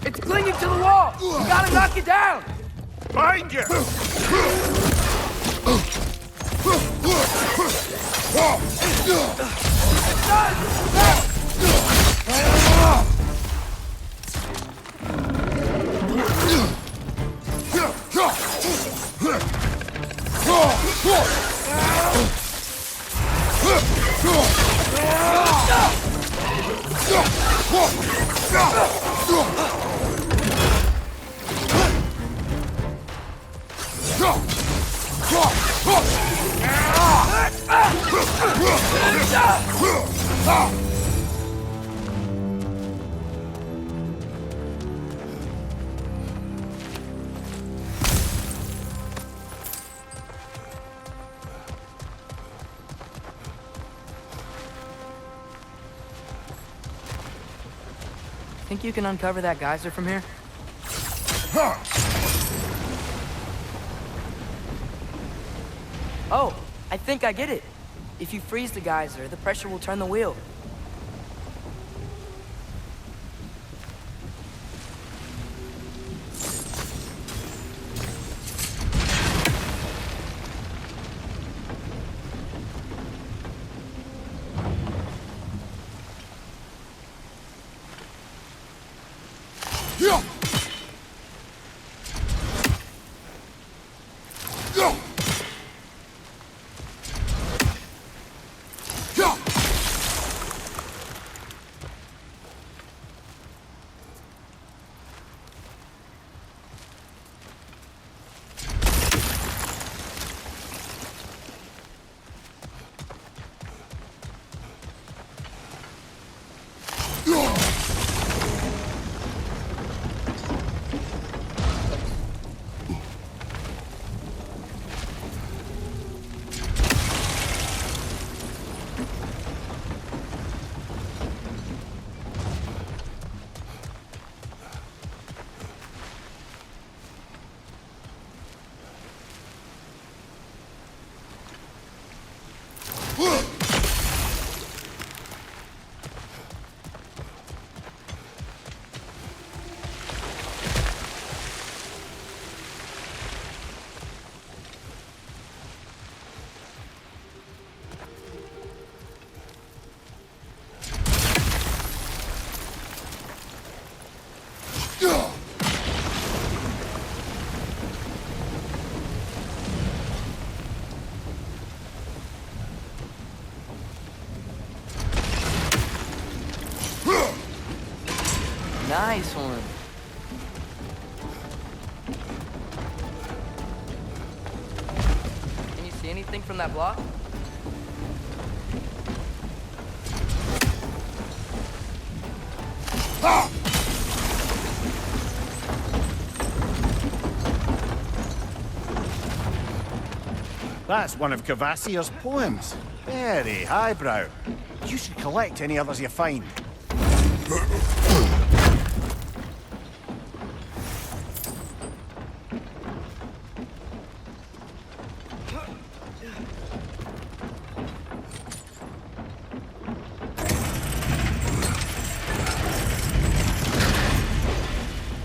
It's clinging to the wall! You gotta knock it down! Behind you! Think you can uncover that geyser from here? Oh, I think I get it. If you freeze the geyser, the pressure will turn the wheel. Nice one. Can you see anything from that block? That's one of Kvasir's poems. Very highbrow. You should collect any others you find.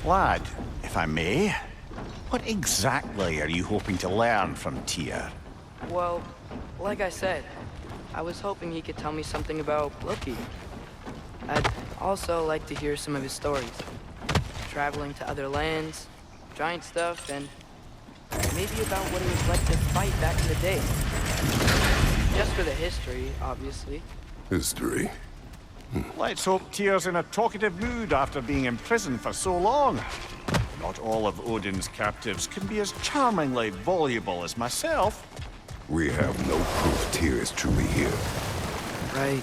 Lad, if I may, what exactly are you hoping to learn from Tyr? Well, like I said, I was hoping he could tell me something about Loki. I'd also like to hear some of his stories. Traveling to other lands, giant stuff, and maybe about what it was like to fight back in the day. Just for the history, obviously. History? Let's hope Tyr's in a talkative mood after being in prison for so long. Not all of Odin's captives can be as charmingly voluble as myself. We have no proof Tyr is truly here. Right.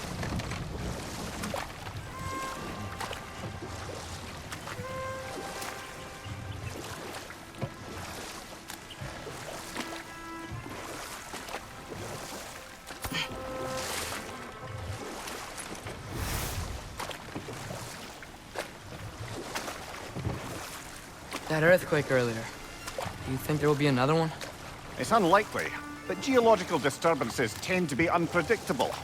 That earthquake earlier. Do you think there will be another one? It's unlikely, but geological disturbances tend to be unpredictable.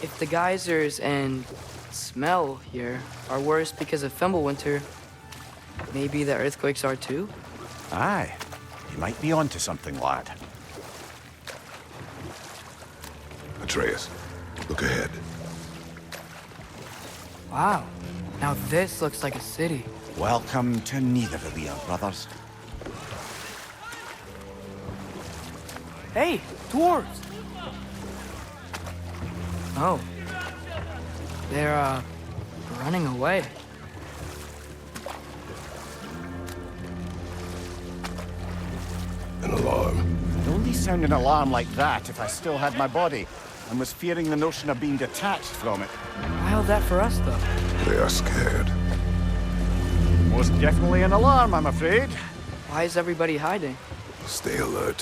If the geysers and smell here are worse because of Fimbulwinter, maybe the earthquakes are too? Aye, you might be onto something, lad. Atreus, look ahead. Wow. Now this looks like a city. Welcome to Nidavellir, brothers. Hey, dwarves! Oh. They're, running away. An alarm. I'd only sound an alarm like that if I still had my body and was fearing the notion of being detached from it. Why held that for us, though? They are scared. Most definitely an alarm, I'm afraid. Why is everybody hiding? Stay alert.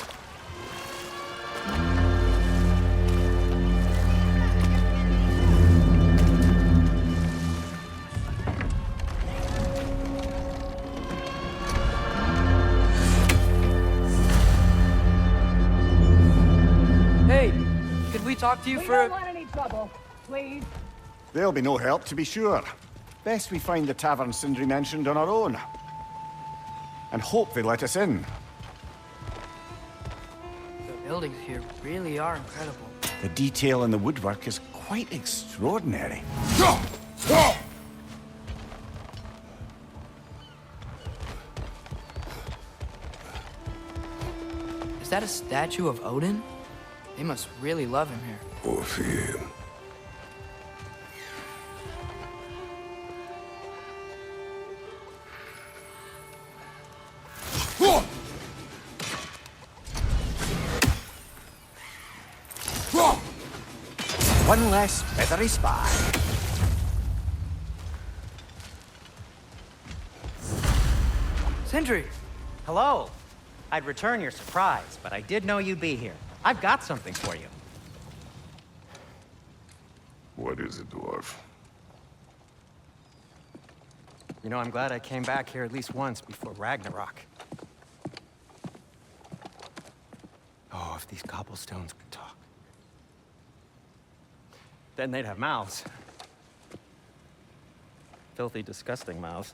Hey, could we talk to you We for... don't want any trouble, please. There'll be no help, to be sure. Best we find the tavern Sindri mentioned on our own. And hope they let us in. The buildings here really are incredible. The detail in the woodwork is quite extraordinary. Is that a statue of Odin? They must really love him here. Or fear him. One less feathery spy. Sindri! Hello. I'd return your surprise, but I did know you'd be here. I've got something for you. What is it, dwarf? You know, I'm glad I came back here at least once before Ragnarok. Oh, if these cobblestones could talk. Then they'd have mouths. Filthy, disgusting mouths.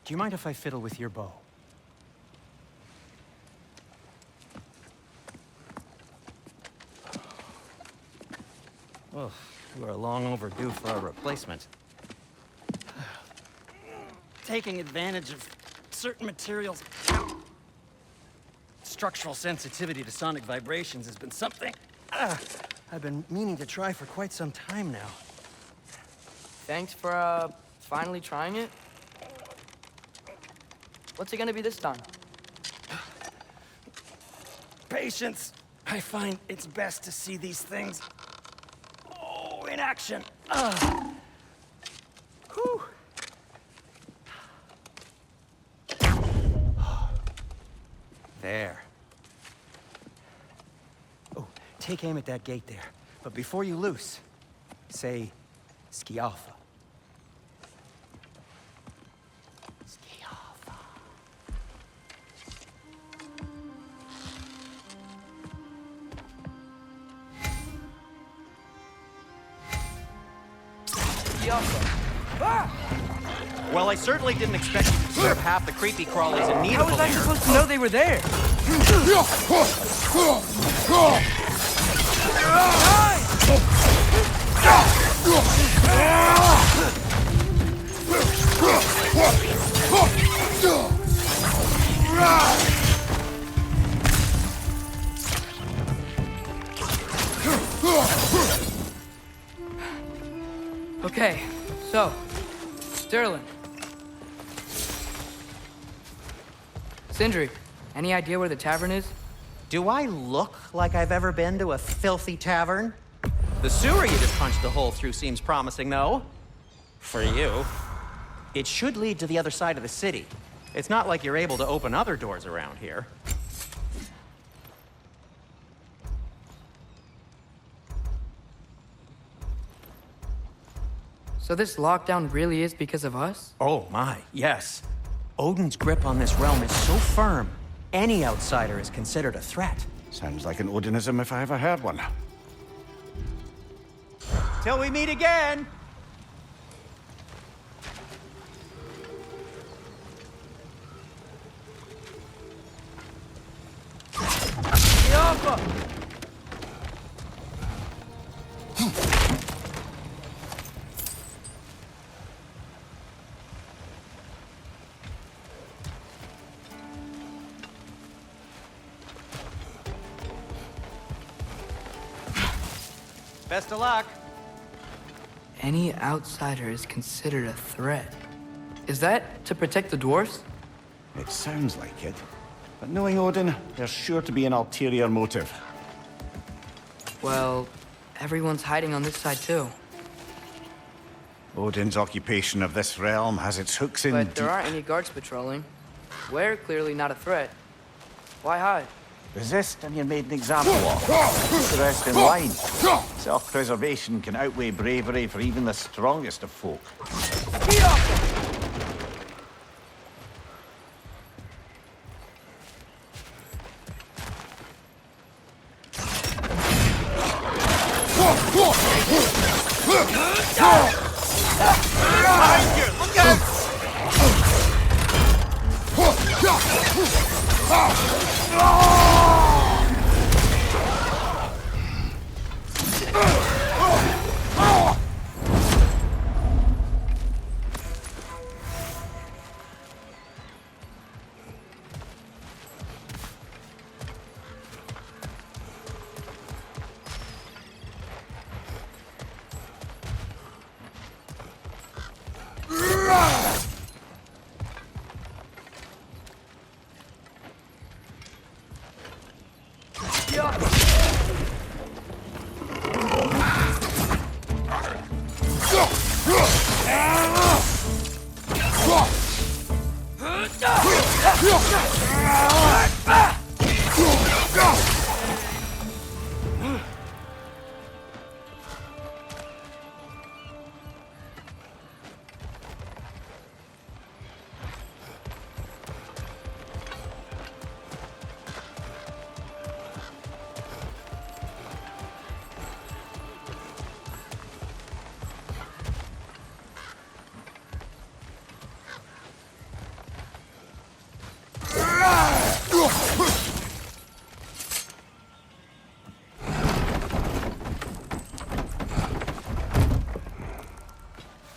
Do you mind if I fiddle with your bow? Oh, you are long overdue for a replacement. Taking advantage of certain materials. Structural sensitivity to sonic vibrations has been something I've been meaning to try for quite some time now. Thanks for, finally trying it. What's it gonna be this time? Patience. I find it's best to see these things in action. Whew. There. Oh, take aim at that gate there. But before you loose, say, Skialfa. Skialfa. Well, I certainly didn't expect you to disturb half the creepy crawlies in How was I Nidavellir. supposed to know they were there? Okay, so, Sterling. Sindri, any idea where the tavern is? Do I look like I've ever been to a filthy tavern? The sewer you just punched a hole through seems promising, though. For you. It should lead to the other side of the city. It's not like you're able to open other doors around here. So this lockdown really is because of us? Oh my, yes. Odin's grip on this realm is so firm, any outsider is considered a threat. Sounds like an Odinism if I ever heard one. Till we meet again! Best of luck. Any outsider is considered a threat. Is that to protect the dwarves? It sounds like it. But knowing Odin, there's sure to be an ulterior motive. Well, everyone's hiding on this side too. Odin's occupation of this realm has its hooks in But there deep. aren't any guards patrolling. We're clearly not a threat. Why hide? Resist and you're made an example of. Keep the rest in line. Self-preservation can outweigh bravery for even the strongest of folk.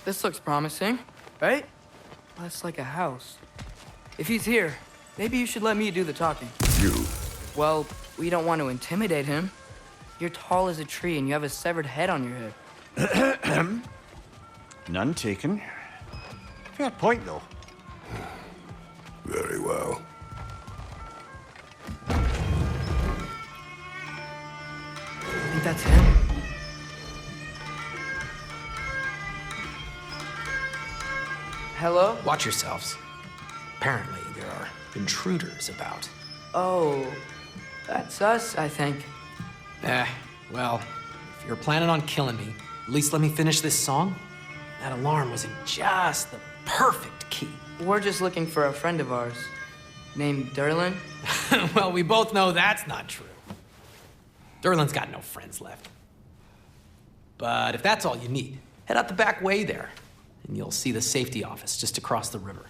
This looks promising, right? That's like a house. If he's here, maybe you should let me do the talking. You. Well, we don't want to intimidate him. You're tall as a tree and you have a severed head on your head. None taken. Fair point, though. Very well. I think that's him. Hello? Watch yourselves. Apparently, there are intruders about. Oh, that's us, I think. Well, if you're planning on killing me, at least let me finish this song. That alarm was in just the perfect key. We're just looking for a friend of ours named Derlin. Well, we both know that's not true. Derlin's got no friends left. But if that's all you need, head out the back way there, and you'll see the safety office just across the river.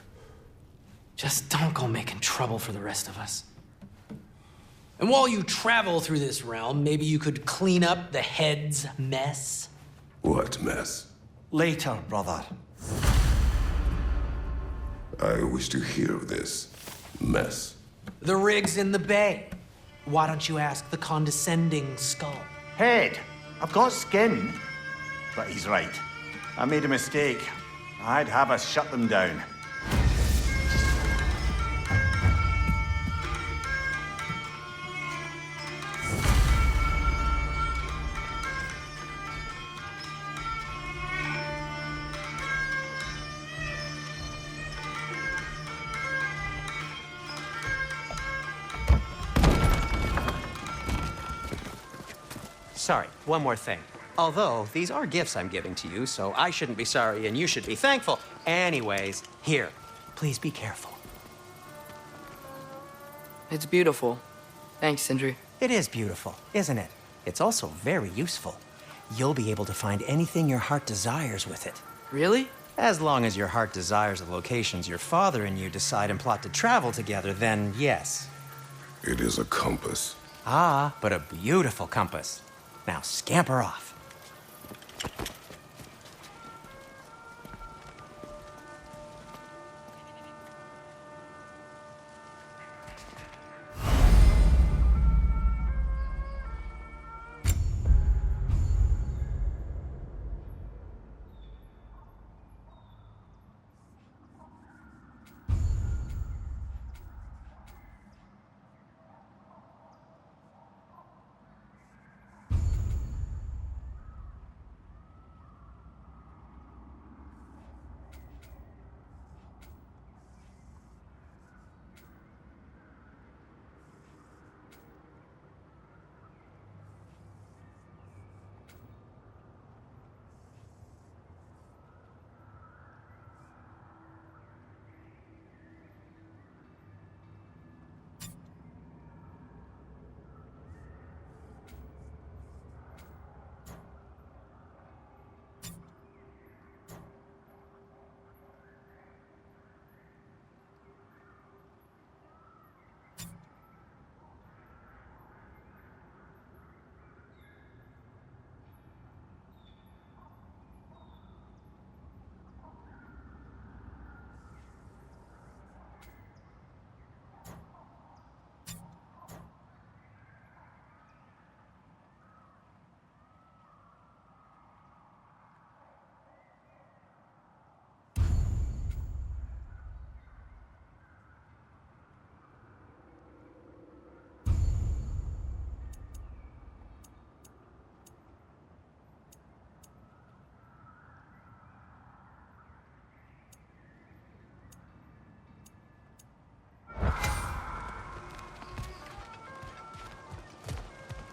Just don't go making trouble for the rest of us. And while you travel through this realm, maybe you could clean up the head's mess. What mess? Later, brother. I wish to hear of this mess. The rig's in the bay. Why don't you ask the condescending skull? Head. I've got skin. But he's right. I made a mistake. I'd have us shut them down. Sorry, one more thing. Although, these are gifts I'm giving to you, so I shouldn't be sorry and you should be thankful. Anyways, here, please be careful. It's beautiful. Thanks, Sindri. It is beautiful, isn't it? It's also very useful. You'll be able to find anything your heart desires with it. Really? As long as your heart desires the locations your father and you decide and plot to travel together, then yes. It is a compass. Ah, but a beautiful compass. Now scamper off.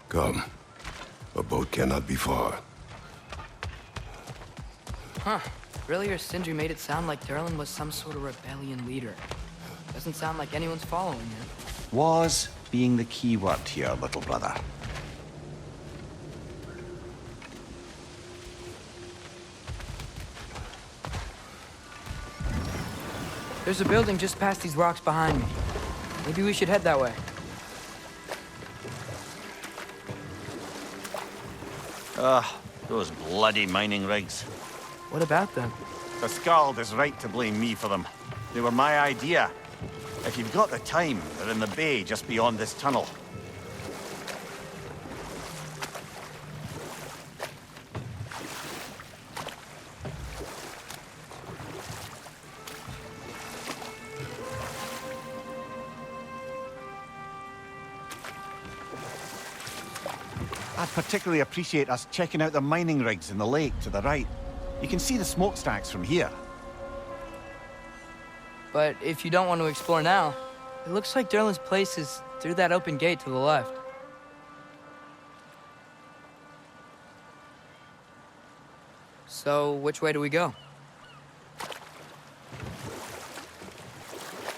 Come. A boat cannot be far. Huh. Earlier, Sindri made it sound like Durlin was some sort of rebellion leader. Doesn't sound like anyone's following him. Was being the key word here, little brother. There's a building just past these rocks behind me. Maybe we should head that way. Those bloody mining rigs. What about them? The Skald is right to blame me for them. They were my idea. If you've got the time, they're in the bay just beyond this tunnel. I'd particularly appreciate us checking out the mining rigs in the lake to the right. You can see the smokestacks from here. But if you don't want to explore now, it looks like Durlin's place is through that open gate to the left. So, which way do we go?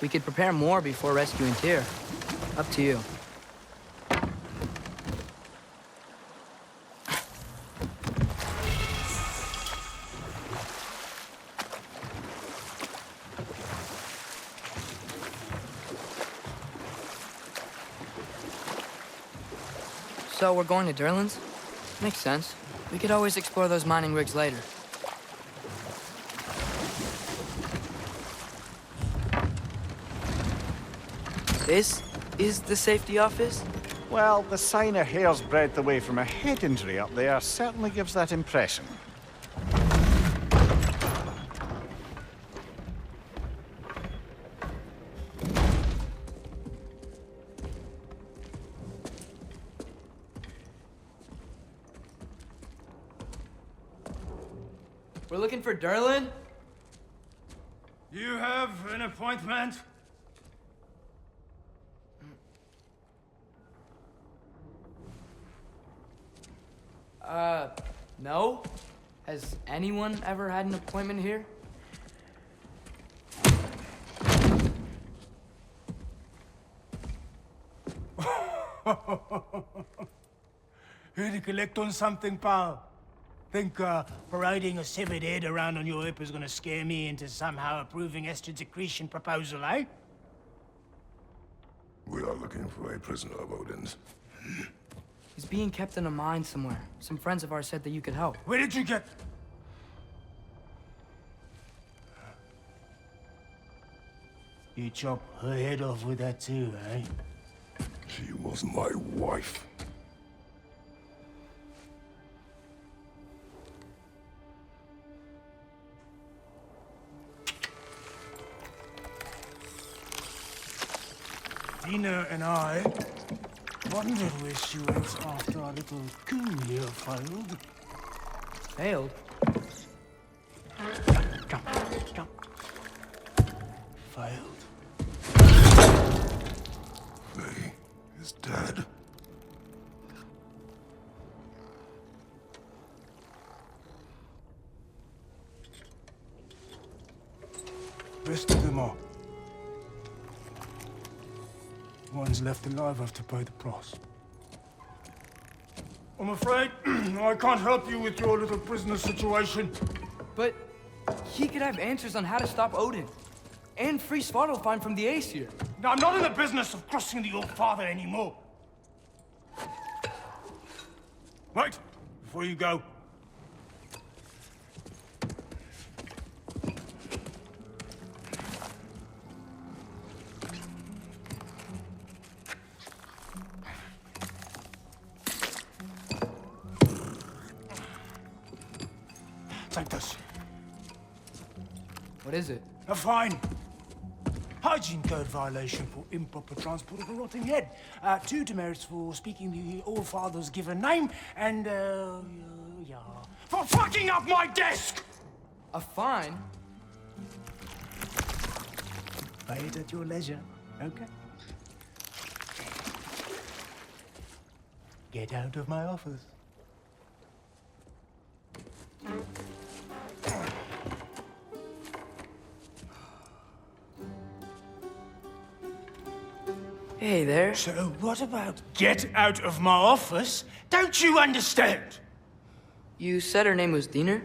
We could prepare more before rescuing Tyr. Up to you. So we're going to Durlin's? Makes sense. We could always explore those mining rigs later. This is the safety office? Well, the sign a hair's breadth away from a head injury up there certainly gives that impression. We're looking for Durlin? You have an appointment? No? Has anyone ever had an appointment here? Here to collect on something, pal? Think parading a severed head around on your hip is gonna scare me into somehow approving Estrid's accretion proposal, eh? We are looking for a prisoner of Odin's. He's being kept in a mine somewhere. Some friends of ours said that you could help. Where did you get... You chop her head off with that too, eh? She was my wife. Dina and I wondered where she went after our little coup here failed. Failed? Jump, jump. Failed. Faye is dead. Rest of them are. One's left alive have to pay the price. I'm afraid I can't help you with your little prisoner situation. But he could have answers on how to stop Odin. And free Svartalfheim from the Aesir. Now, I'm not in the business of crossing the old father anymore. Right, before you go. Take this. What is it? A fine. Hygiene code violation for improper transport of a rotting head. 2 demerits for speaking the All Father's given name, and, yeah. For fucking up my desk! A fine? Pay it at your leisure, okay? Get out of my office. Hey there. So what about get out of my office? Don't you understand? You said her name was Diener?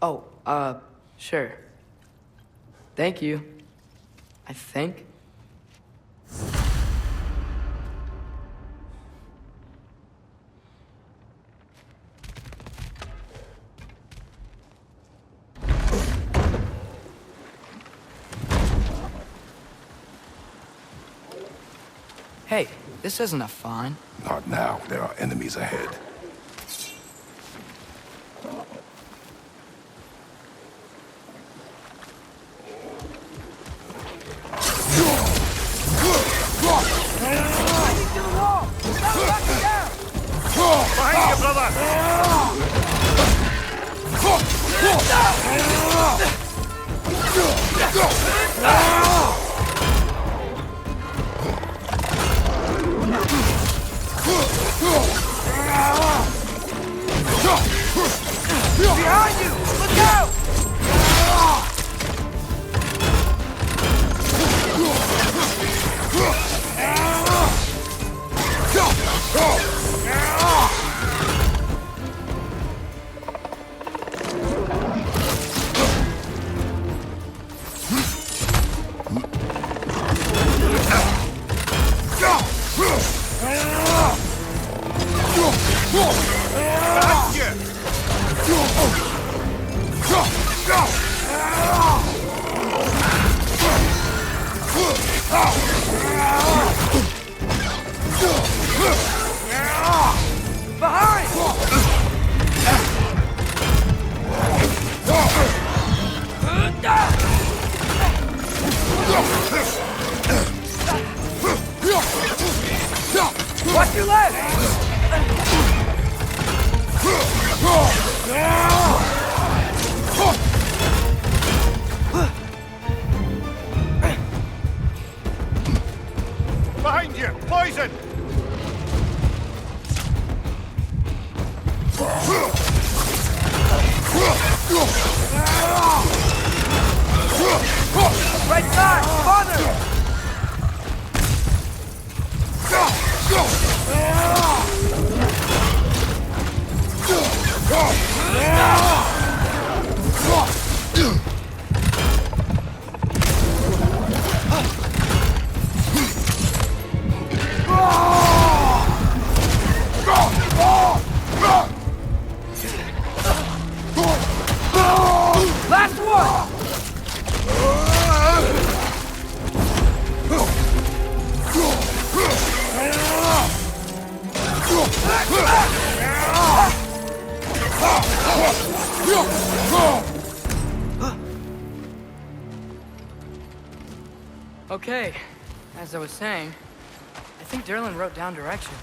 Oh, sure. Thank you. I think. Hey, this isn't a fine. Not now. There are enemies ahead. Behind you, brother! Behind you! Look out! Behind you! Watch your left! Behind you! Poison! Right side! Father! Last one! Okay, as I was saying, I think Derlin wrote down directions.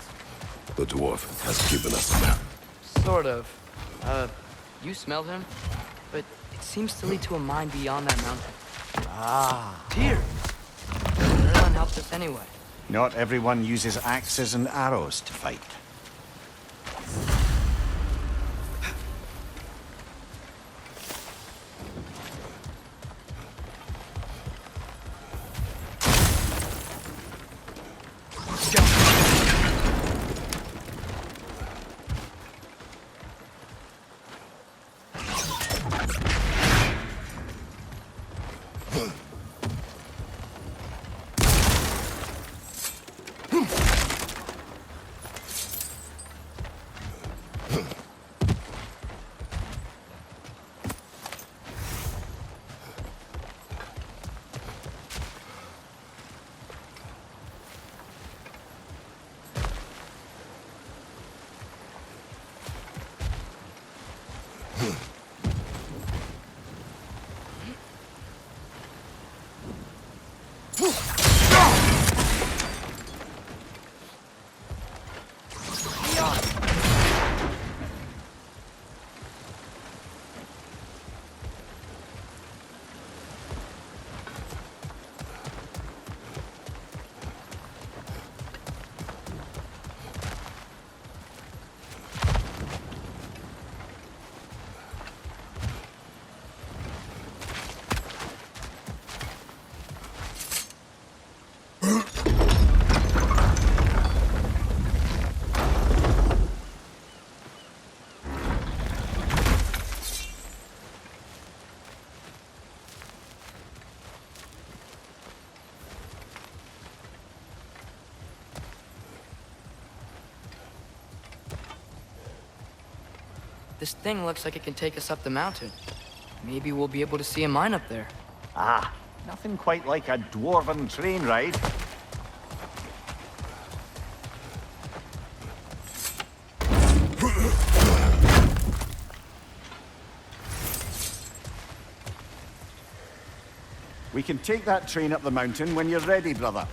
The dwarf has given us a map. Sort of. You smelled him? But it seems to lead to a mine beyond that mountain. Ah. Deer! Derlin helped us anyway. Not everyone uses axes and arrows to fight. This thing looks like it can take us up the mountain. Maybe we'll be able to see a mine up there. Ah, nothing quite like a dwarven train ride. We can take that train up the mountain when you're ready, brother.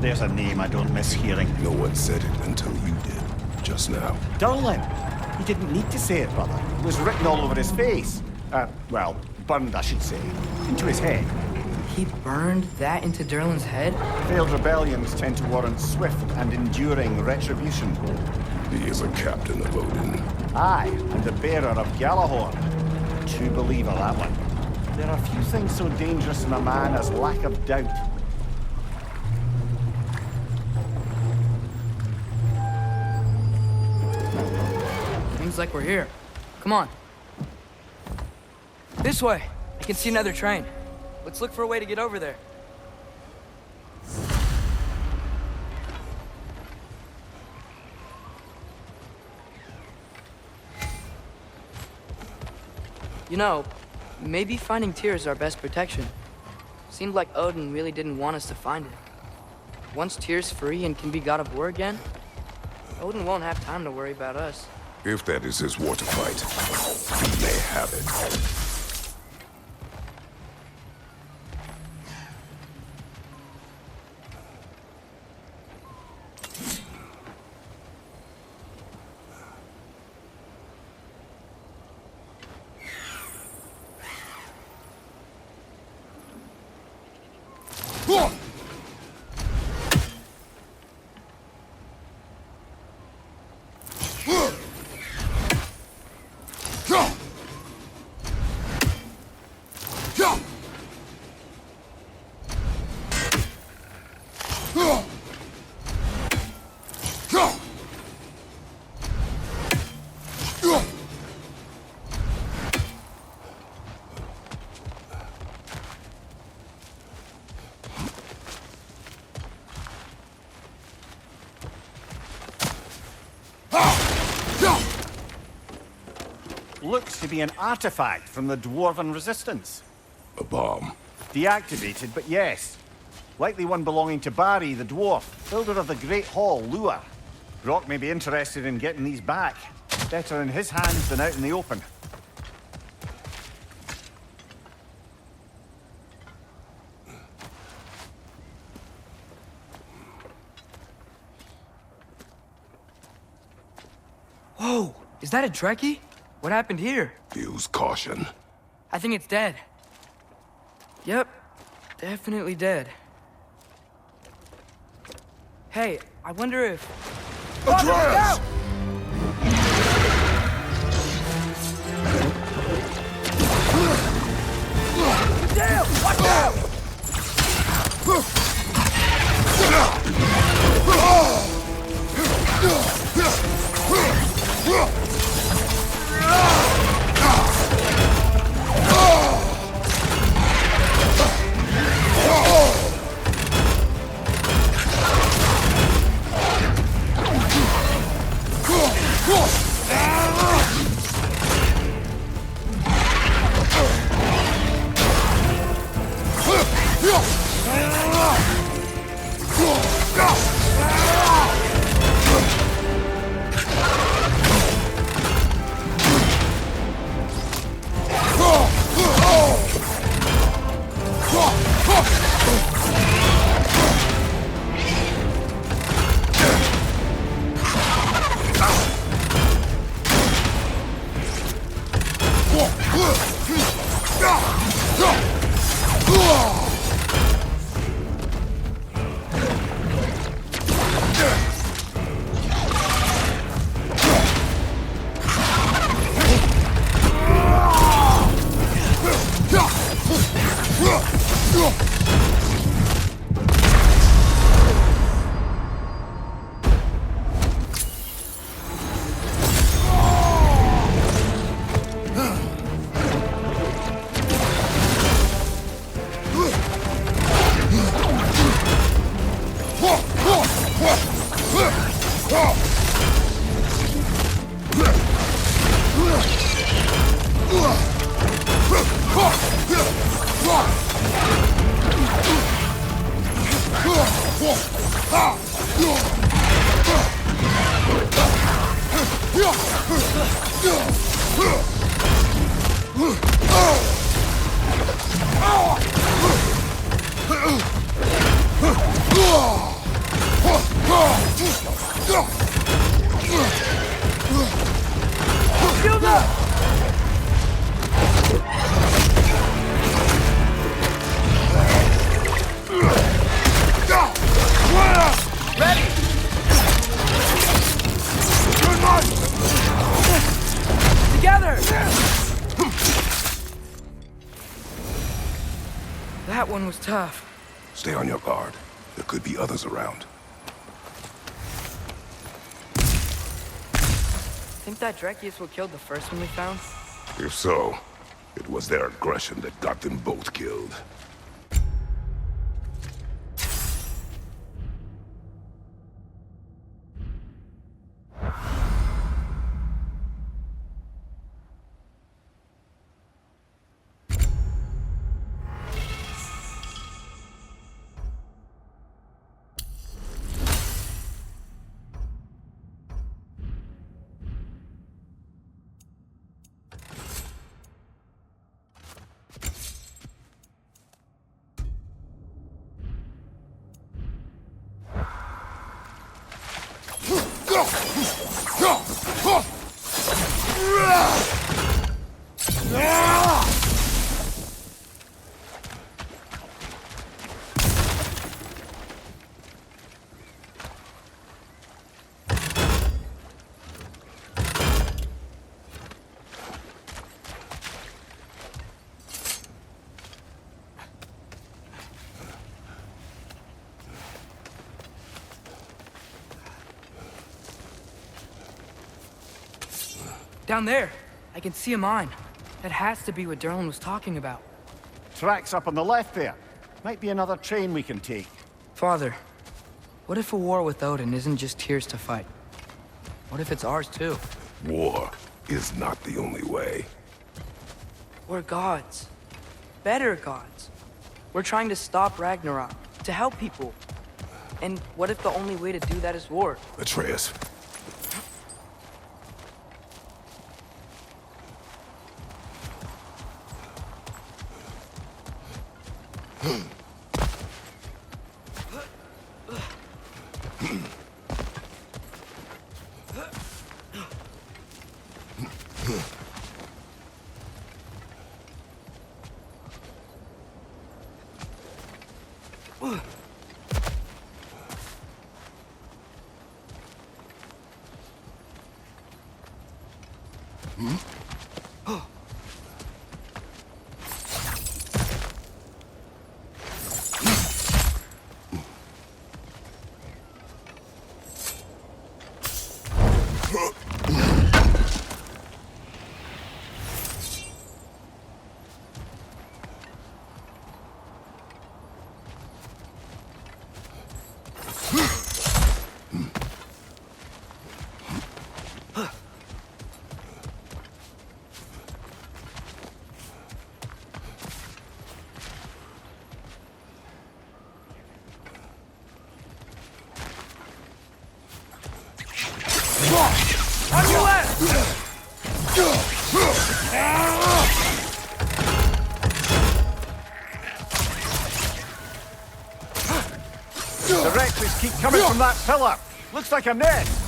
There's a name I don't miss hearing. No one said it until you did, just now. Derlin! He didn't need to say it, brother. It was written all over his face. Well, burned, I should say. Into his head. He burned that into Derlin's head? Failed rebellions tend to warrant swift and enduring retribution. He is a captain of Odin. Aye, and the bearer of Galahorn. True believer, that one. There are few things so dangerous in a man as lack of doubt. Seems like we're here. Come on. This way. I can see another train. Let's look for a way to get over there. You know, maybe finding Tyr is our best protection. Seemed like Odin really didn't want us to find it. Once Tyr's free and can be God of War again, Odin won't have time to worry about us. If that is his war to fight, he may have it. Looks to be an artifact from the Dwarven Resistance. A bomb. Deactivated, but yes. Likely one belonging to Barry, the dwarf, builder of the Great Hall, Lua. Rock may be interested in getting these back. Better in his hands than out in the open. Whoa, is that a Trekkie? What happened here? Use caution. I think it's dead. Yep, definitely dead. Hey, I wonder if... Atreus! Damn! Watch out! That one was tough. Stay on your guard. There could be others around. Think that Dreki is what killed the first one we found? If so, it was their aggression that got them both killed. Down there, I can see a mine. That has to be what Derlin was talking about. Tracks up on the left there. Might be another train we can take. Father, what if a war with Odin isn't just Tyr's to fight? What if it's ours too? War is not the only way. We're gods. Better gods. We're trying to stop Ragnarok, to help people. And what if the only way to do that is war? Atreus. On your left! The wretches keep coming from that pillar. Looks like a nest.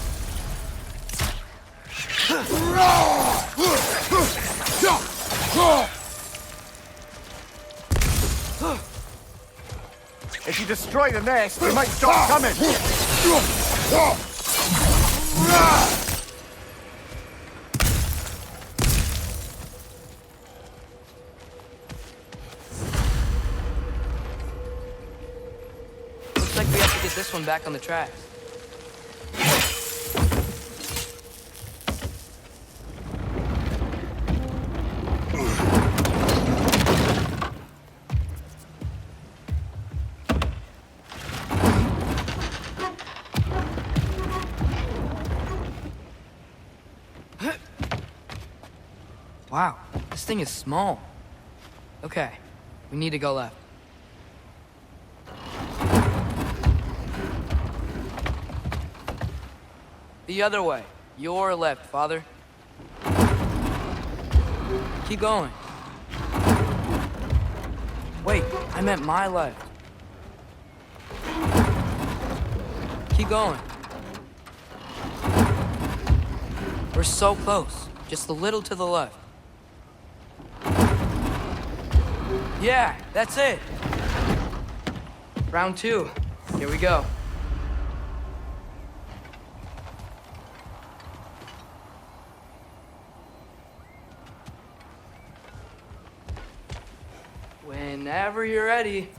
If you destroy the nest, they might stop coming. Looks like we have to get this one back on the tracks. Wow, this thing is small. Okay, we need to go left. The other way. Your left, Father. Keep going. Wait, I meant my left. Keep going. We're so close. Just a little to the left. Yeah, that's it. Round 2. Here we go. Whenever you're ready.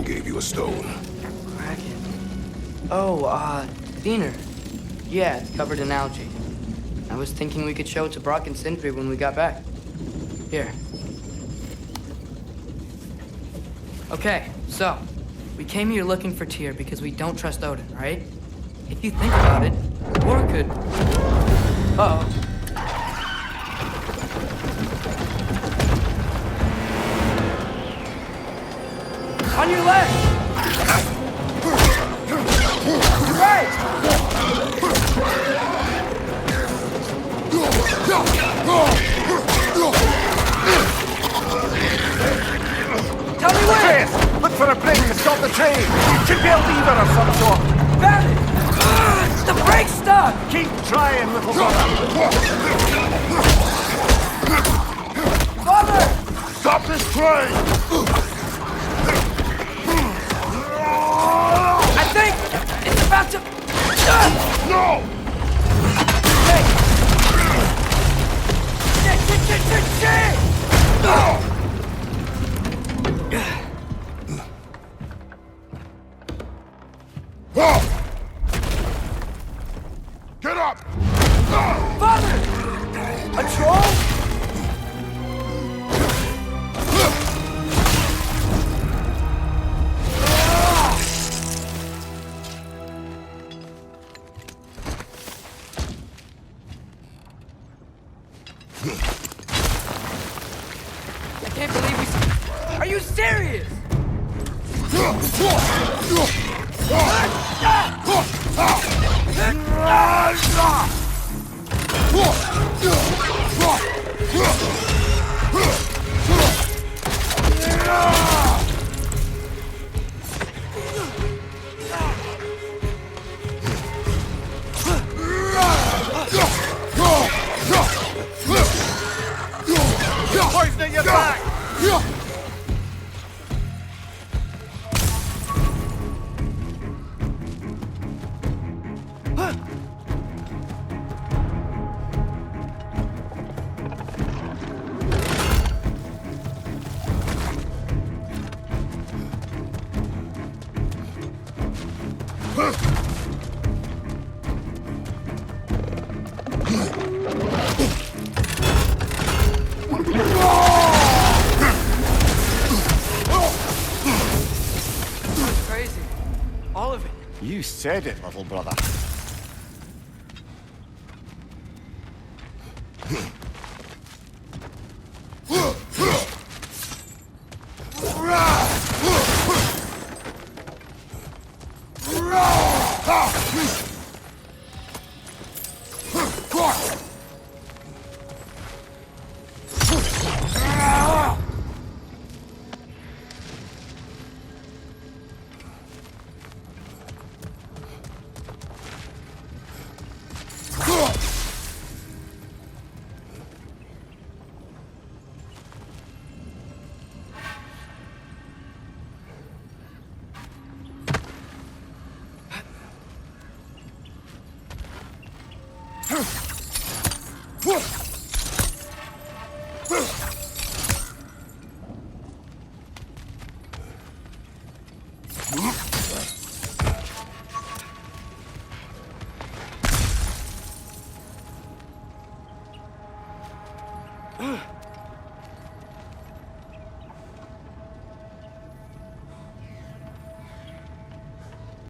Gave you a stone. Kraken. Oh, Diener. Yeah, it's covered in algae. I was thinking we could show it to Brock and Sindri when we got back. Here. Okay, so, we came here looking for Tyr because we don't trust Odin, right? If you think about it, war could... Uh-oh. train! Should be a lever of some sort! Found it! The brake's stuck! Keep trying, little brother! Father! Stop this train! I think it's about to... No! Hey! Shit! Get up! Father! A troll? I can't believe we... Are you serious? Poisoning your back! Crazy. All of it. You said it, little brother.